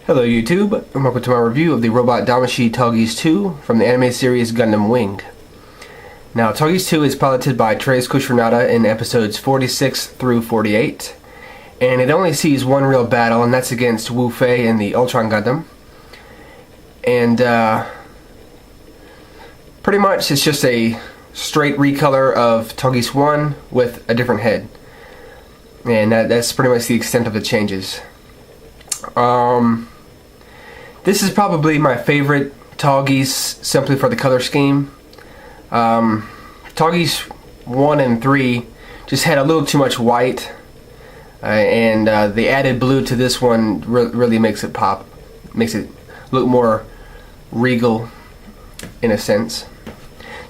Hello YouTube, and welcome to my review of the Robot Damashii Tallgeese II from the anime series Gundam Wing. Now, Tallgeese II is piloted by Therese Kushranada in episodes 46 through 48, and it only sees one real battle, and that's against Wu Fei in the Ultron Gundam. And pretty much it's just a straight recolor of Tallgeese I with a different head. And that's pretty much the extent of the changes. This is probably my favorite Tallgeese simply for the color scheme. Tallgeese 1 and 3 just had a little too much white, and the added blue to this one really makes it pop, makes it look more regal in a sense.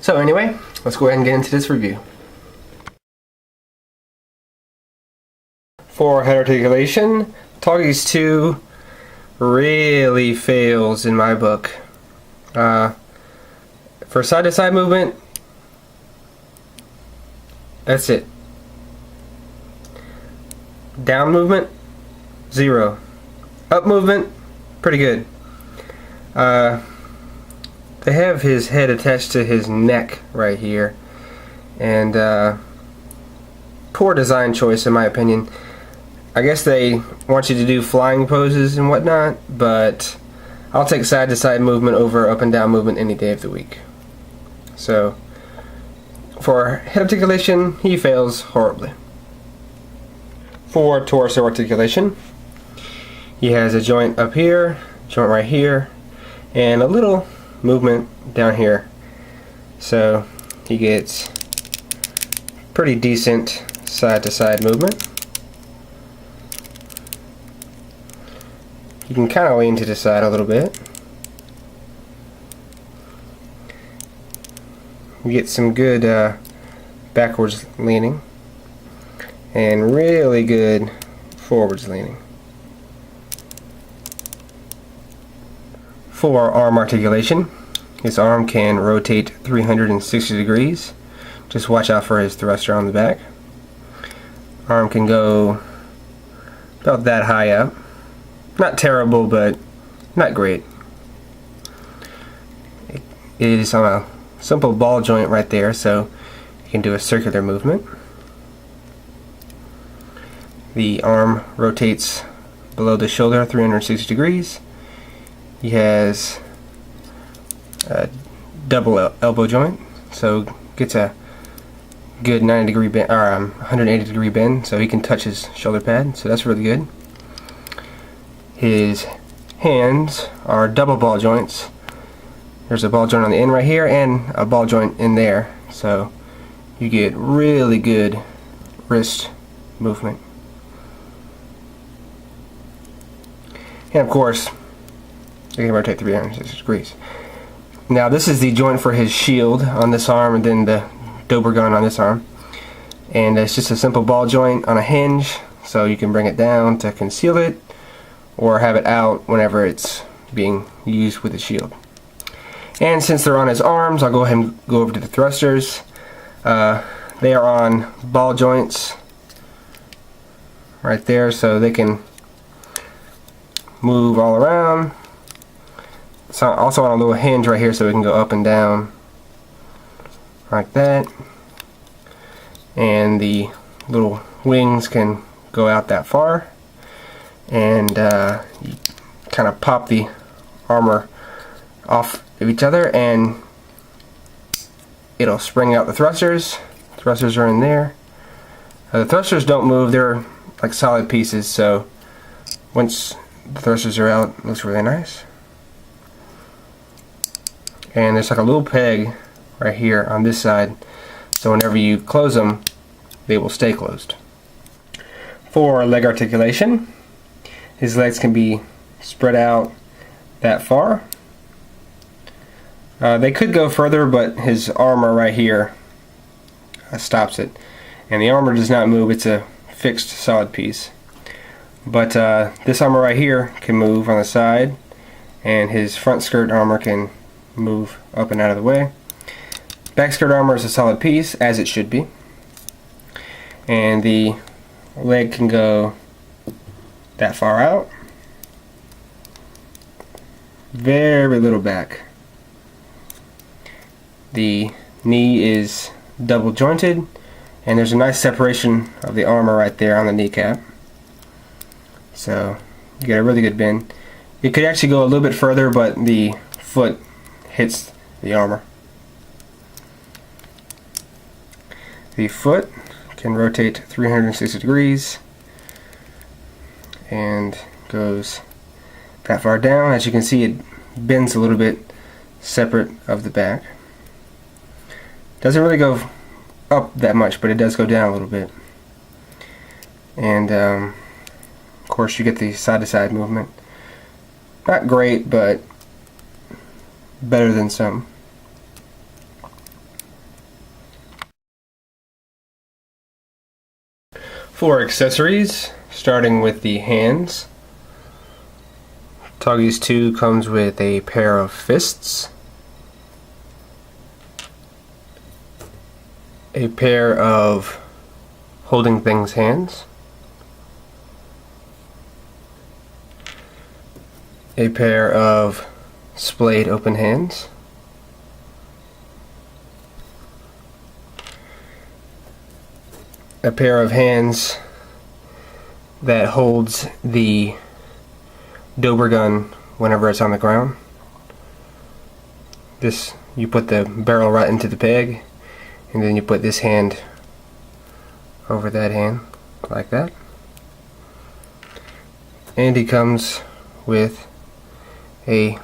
So anyway, let's go ahead and get into this review. For head articulation, Tallgeese II really fails in my book. For side-to-side movement, that's it. Down movement, 0. Up movement, pretty good. They have his head attached to his neck right here, and poor design choice in my opinion. I guess they want you to do flying poses and whatnot, but I'll take side-to-side movement over up and down movement any day of the week. So, for head articulation, he fails horribly. For torso articulation, he has a joint up here, joint right here, and a little movement down here. So, he gets pretty decent side-to-side movement. You can kind of lean to the side a little bit. You get some good backwards leaning and really good forwards leaning. For arm articulation, his arm can rotate 360 degrees. Just watch out for his thruster on the back. Arm can go about that high up. Not terrible, but not great. It is on a simple ball joint right there, so you can do a circular movement. The arm rotates below the shoulder 360 degrees. He has a double elbow joint, so gets a good 90 degree bend, or 180 degree bend, so he can touch his shoulder pad, so that's really good. His hands are double ball joints. There's a ball joint on the end right here and a ball joint in there, so you get really good wrist movement. And of course, you can rotate 360 degrees. Now this is the joint for his shield on this arm, and then the Dober gun on this arm. And it's just a simple ball joint on a hinge, so you can bring it down to conceal it, or have it out whenever it's being used with the shield. And since they're on his arms, I'll go ahead and go over to the thrusters. They are on ball joints right there, so they can move all around. It's also on a little hinge right here, so it can go up and down like that. And the little wings can go out that far. And you kind of pop the armor off of each other and it'll spring out the thrusters. Thrusters are in there. The thrusters don't move, they're like solid pieces, so once the thrusters are out, it looks really nice. And there's like a little peg right here on this side, so whenever you close them, they will stay closed. For leg articulation, his legs can be spread out that far. They could go further, but his armor right here stops it. And the armor does not move, it's a fixed solid piece. But this armor right here can move on the side, and his front skirt armor can move up and out of the way. Back skirt armor is a solid piece, as it should be. And the leg can go that far out. very little back. The knee is double jointed, and there's a nice separation of the armor right there on the kneecap. So you get a really good bend. It could actually go a little bit further, but the foot hits the armor. The foot can rotate 360 degrees and goes that far down. As you can see, it bends a little bit separate of the back. Doesn't really go up that much, but it does go down a little bit. And of course you get the side-to-side movement. Not great, but better than some. For accessories, starting with the hands, Tallgeese II comes with a pair of fists, a pair of holding things hands, a pair of splayed open hands, a pair of hands that holds the Dober gun whenever it's on the ground. This, you put the barrel right into the peg, and then you put this hand over that hand like that. And he comes with a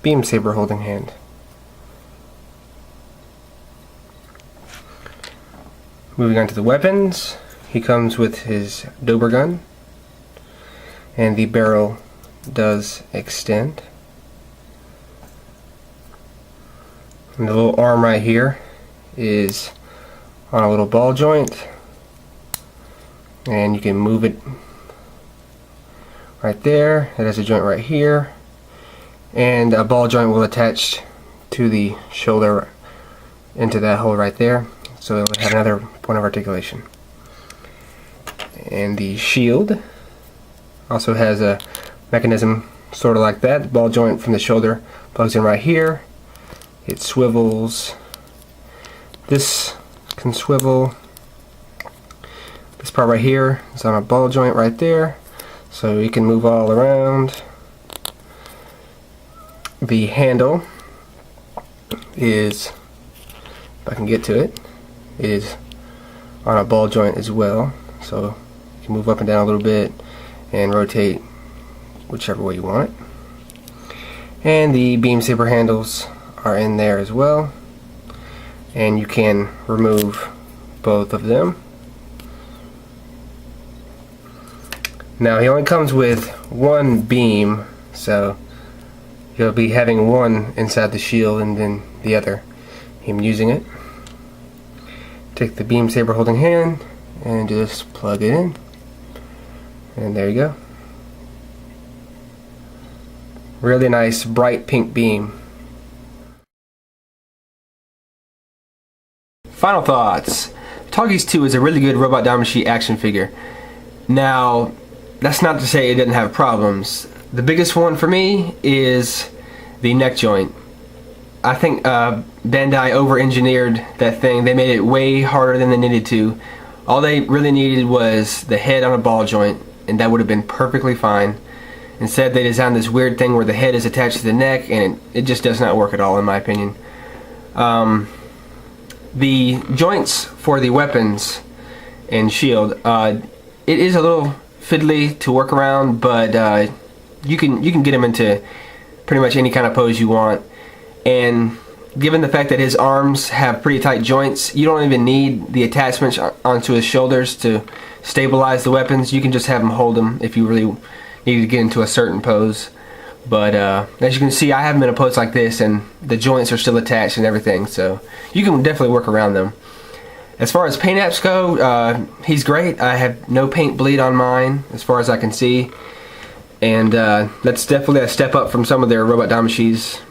beam saber holding hand. Moving on to the weapons, he comes with his Dober gun, and the barrel does extend. And the little arm right here is on a little ball joint, and you can move it right there. It has a joint right here, and a ball joint will attach to the shoulder into that hole right there, so it would have another point of articulation. And the shield also has a mechanism sort of like that. The ball joint from the shoulder plugs in right here. It swivels. This can swivel. This part right here is on a ball joint right there, so you can move all around. The handle is, if I can get to it, is on a ball joint as well, so you can move up and down a little bit and rotate whichever way you want it. And the beam saber handles are in there as well, and you can remove both of them. Now he only comes with one beam, so you'll be having one inside the shield and then the other, him using it. Take the beam saber holding hand and just plug it in, and there you go. Really nice bright pink beam. Final thoughts. Tallgeese II is a really good Robot Damashii action figure. Now, that's not to say it didn't have problems. The biggest one for me is the neck joint. I think Bandai over-engineered that thing. They made it way harder than they needed to. All they really needed was the head on a ball joint, and that would have been perfectly fine. Instead, they designed this weird thing where the head is attached to the neck, and it just does not work at all, in my opinion. The joints for the weapons and shield, it is a little fiddly to work around, but you can get them into pretty much any kind of pose you want. And given the fact that his arms have pretty tight joints, you don't even need the attachments onto his shoulders to stabilize the weapons. You can just have him hold them if you really need to get into a certain pose. But as you can see, I have him in a pose like this, and the joints are still attached and everything, so you can definitely work around them. As far as paint apps go, he's great. I have no paint bleed on mine as far as I can see, and that's definitely a step up from some of their Robot Damashiis.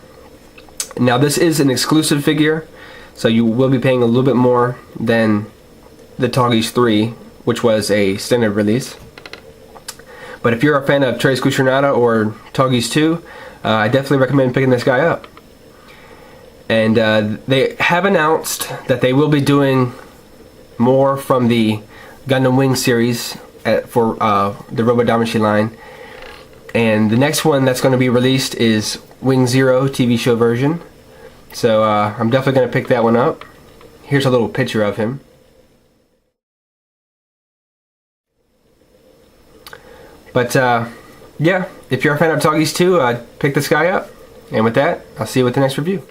Now, this is an exclusive figure, so you will be paying a little bit more than the Tallgeese III, which was a standard release. But if you're a fan of Tres Cucinato or Tallgeese II, I definitely recommend picking this guy up. And they have announced that they will be doing more from the Gundam Wing series for the Robot Damashii line. And the next one that's going to be released is Wing Zero TV show version. So I'm definitely going to pick that one up. Here's a little picture of him. But yeah, if you're a fan of Tallgeese II, pick this guy up. And with that, I'll see you with the next review.